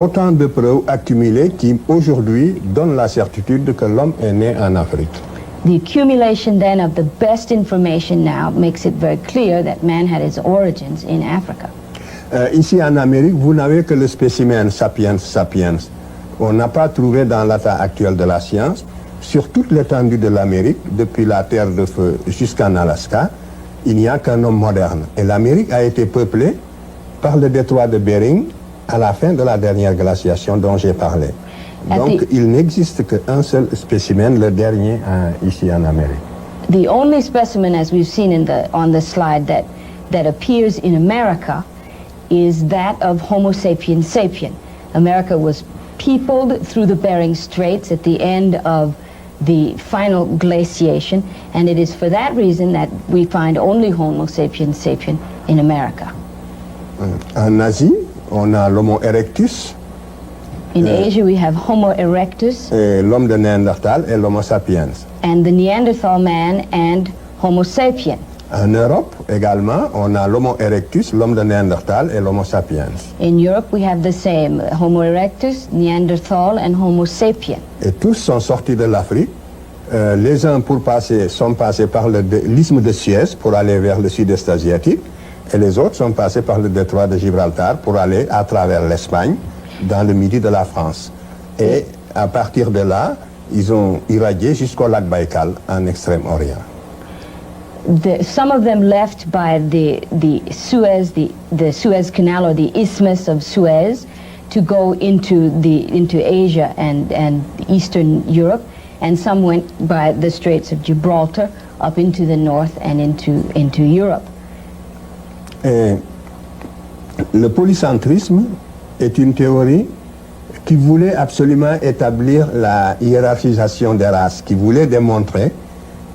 Autant de preuves accumulées qui, aujourd'hui, donnent la certitude que l'homme est né en Afrique. The accumulation then of the best information now makes it very clear that man had his origins in Africa. Ici en Amérique, vous n'avez que le spécimen sapiens sapiens. On n'a pas trouvé dans l'état actuel de la science, sur toute l'étendue de l'Amérique, depuis la Terre de Feu jusqu'en Alaska, il n'y a qu'un homme moderne. Et l'Amérique a été peuplée par le détroit de Bering à la fin de la dernière glaciation dont j'ai parlé. Donc il n'existe qu'un seul spécimen, le dernier ici en Amérique. The only specimen, as we've seen on the slide, that appears in America is that of Homo sapiens sapien. America was peopled through the Bering Straits at the end of the final glaciation, and it is for that reason that we find only Homo sapiens sapien in America. En Asie, on a l'Homo erectus. In Asia, we have Homo erectus. L'homme de Néandertal et l'Homo sapiens. And the Neanderthal man and Homo sapien. En Europe également, on a l'Homo erectus, l'homme de Néandertal et l'Homo sapiens. In Europe, we have the same, Homo erectus, Neanderthal, and Homo sapien. Et tous sont sortis de l'Afrique. Les uns sont passés par l'isthme de Suez pour aller vers le sud-est asiatique, et les autres sont passés par le détroit de Gibraltar pour aller à travers l'Espagne, dans le midi de la France. Et à partir de là, ils ont irradié jusqu'au lac Baïkal, en Extrême-Orient. Some of them left by the Suez Canal or the Isthmus of Suez to go into Asia and Eastern Europe, and some went by the Straits of Gibraltar up into the north and into Europe. Et le polycentrisme est une théorie qui voulait absolument établir la hiérarchisation des races, qui voulait démontrer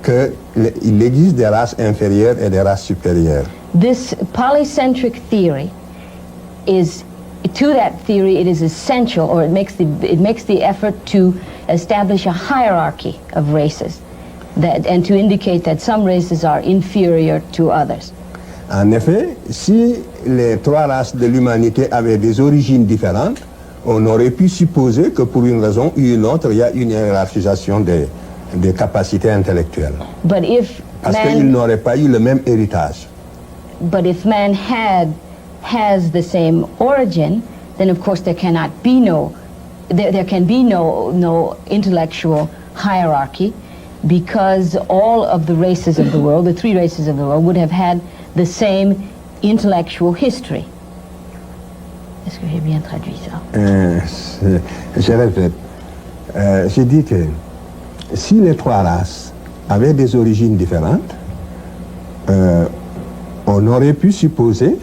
qu'il existe des races inférieures et des races supérieures. This polycentric theory is, to that theory, it is essential, or it makes the effort to establish a hierarchy of races, and to indicate that some races are inferior to others. En effet, si les trois races de l'humanité avaient des origines différentes, on aurait pu supposer que pour une raison ou une autre, il y a une hiérarchisation des capacités intellectuelles. Parce qu'ils n'auraient pas eu le même héritage. But if man has the same origin, then of course there can be no intellectual hierarchy, because all of the races of the world, the three races of the world, would have had the same intellectual history. Est-ce que j'ai bien traduit ça? Je répète. J'ai dit que si les trois races avaient des origines différentes, on aurait pu supposer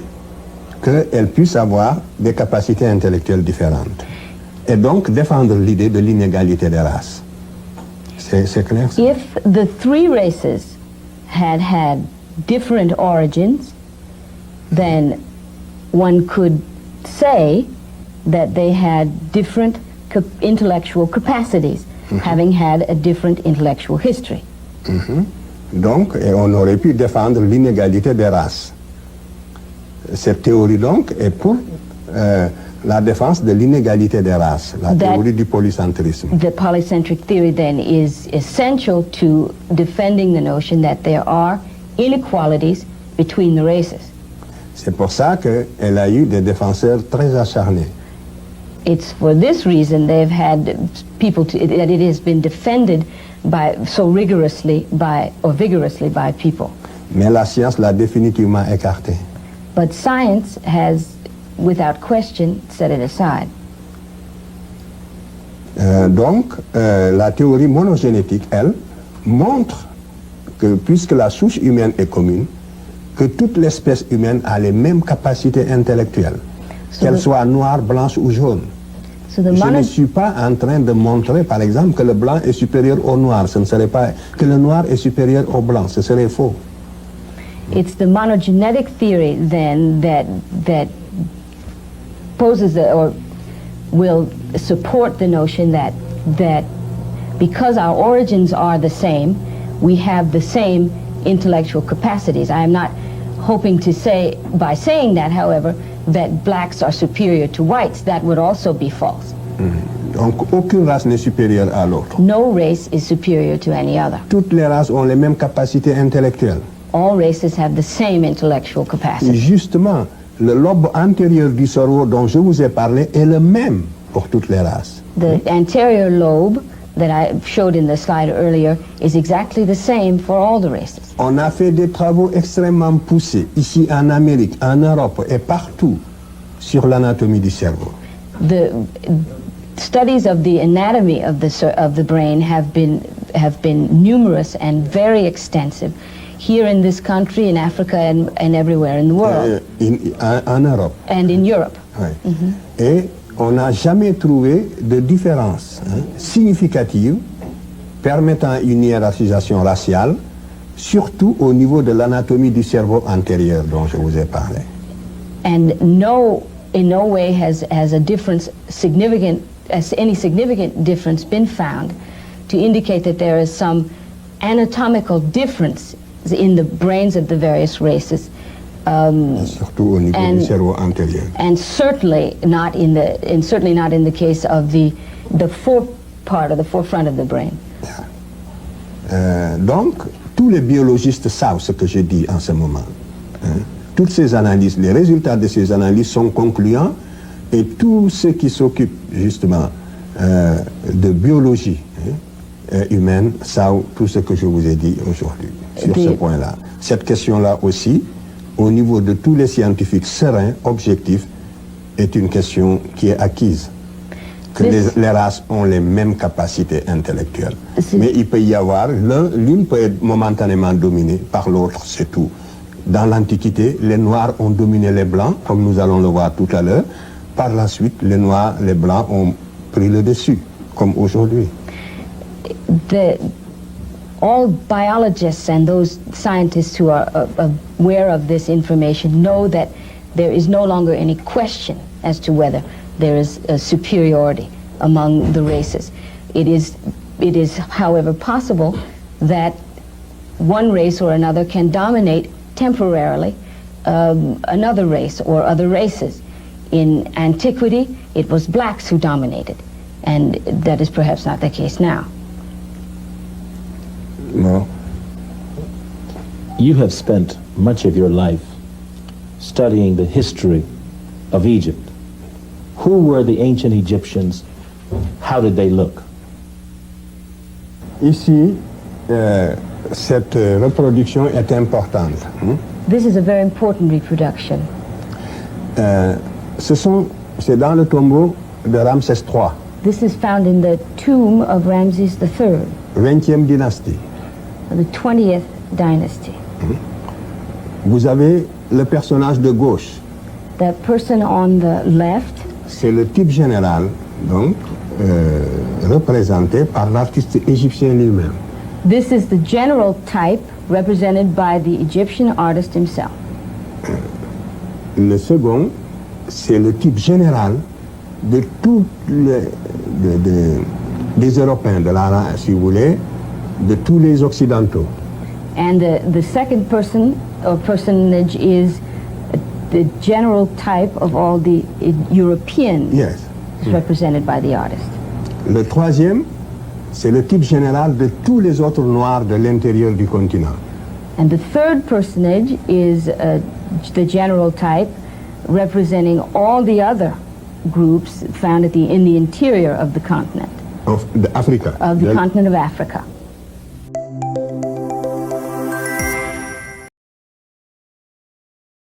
qu'elles puissent avoir des capacités intellectuelles différentes. Et donc défendre l'idée de l'inégalité des races. C'est clair ça? If the three races had different origins, then one could say that they had different intellectual capacities, having had a different intellectual history. Donc, on aurait pu défendre l'inégalité des races. Cette théorie, donc, est pour la défense de l'inégalité des races, la théorie du polycentrisme. The polycentric theory, then, is essential to defending the notion that there are inequalities between the races. C'est pour ça qu'elle a eu des défenseurs très acharnés. It's for this reason they've had people that it has been defended so vigorously by people. Mais la science l'a définitivement écarté. But science has, without question, set it aside. Donc, la théorie monogénétique, elle, montre que, puisque la souche humaine est commune, que toute l'espèce humaine a les mêmes capacités intellectuelles, qu'elles soient noires, blanches ou jaunes. Je ne suis pas en train de montrer, par exemple, que le blanc est supérieur au noir. Ce ne serait pas que le noir est supérieur au blanc. Ce serait faux. It's the monogenetic theory, then, that poses or will support the notion that because our origins are the same, we have the same intellectual capacities. I am not hoping to say, by saying that, however, that blacks are superior to whites, that would also be false. Donc aucune race n'est supérieure à l'autre. No race is superior to any other. Toutes les races ont les mêmes capacités intellectuelles. All races have the same intellectual capacity. Justement, le lobe antérieur du cerveau dont je vous ai parlé est le même pour toutes les races. The anterior lobe that I showed in the slide earlier is exactly the same for all the races. On a fait des travaux extrêmement poussés ici en Amérique, en Europe et partout sur l'anatomie du cerveau. The studies of the anatomy of the brain have been numerous and very extensive here in this country, in Africa, and everywhere in the world. En Europe. And in Europe. Oui. Et on n'a jamais trouvé de différence significative permettant une hiérarchisation raciale, surtout au niveau de l'anatomie du cerveau antérieur dont je vous ai parlé. And in no way has any significant difference been found to indicate that there is some anatomical difference in the brains of the various races. Surtout au niveau du cerveau antérieur. And certainly not in the case of the forefront of the brain. Donc, tous les biologistes savent ce que je dis en ce moment. Toutes ces analyses, les résultats de ces analyses sont concluants et tous ceux qui s'occupent justement de biologie humaine savent tout ce que je vous ai dit aujourd'hui sur ce point-là. Cette question-là aussi, au niveau de tous les scientifiques sereins, objectifs, est une question qui est acquise. Que les races ont les mêmes capacités intellectuelles. Mais il peut y avoir, l'une peut être momentanément dominée par l'autre, c'est tout. Dans l'Antiquité, les Noirs ont dominé les Blancs, comme nous allons le voir tout à l'heure. Par la suite, les Noirs, les Blancs ont pris le dessus, comme aujourd'hui. All biologists and those scientists who are aware of this information know that there is no longer any question as to whether there is a superiority among the races. It is, however, possible that one race or another can dominate temporarily another race or other races. In antiquity, it was blacks who dominated, and that is perhaps not the case now. No. You have spent much of your life studying the history of Egypt. Who were the ancient Egyptians? How did they look? Ici, cette reproduction est importante. This is a very important reproduction. C'est dans le tombeau de Ramsès III. This is found in the tomb of Ramses III. 20e dynastie. The 20th dynasty. Vous avez le personnage de gauche. The person on the left. C'est le type général, donc, représenté par l'artiste égyptien lui-même. This is the general type represented by the Egyptian artist himself. Le second, c'est le type général de tous des Européens, si vous voulez, de tous les Occidentaux. And the second person or personage is the general type of all the Europeans represented by the artist. Le troisième, c'est le type général de tous les autres Noirs de l'intérieur du continent. And the third personage is the general type representing all the other groups found in the interior of the continent. Of Africa. Of the continent of Africa.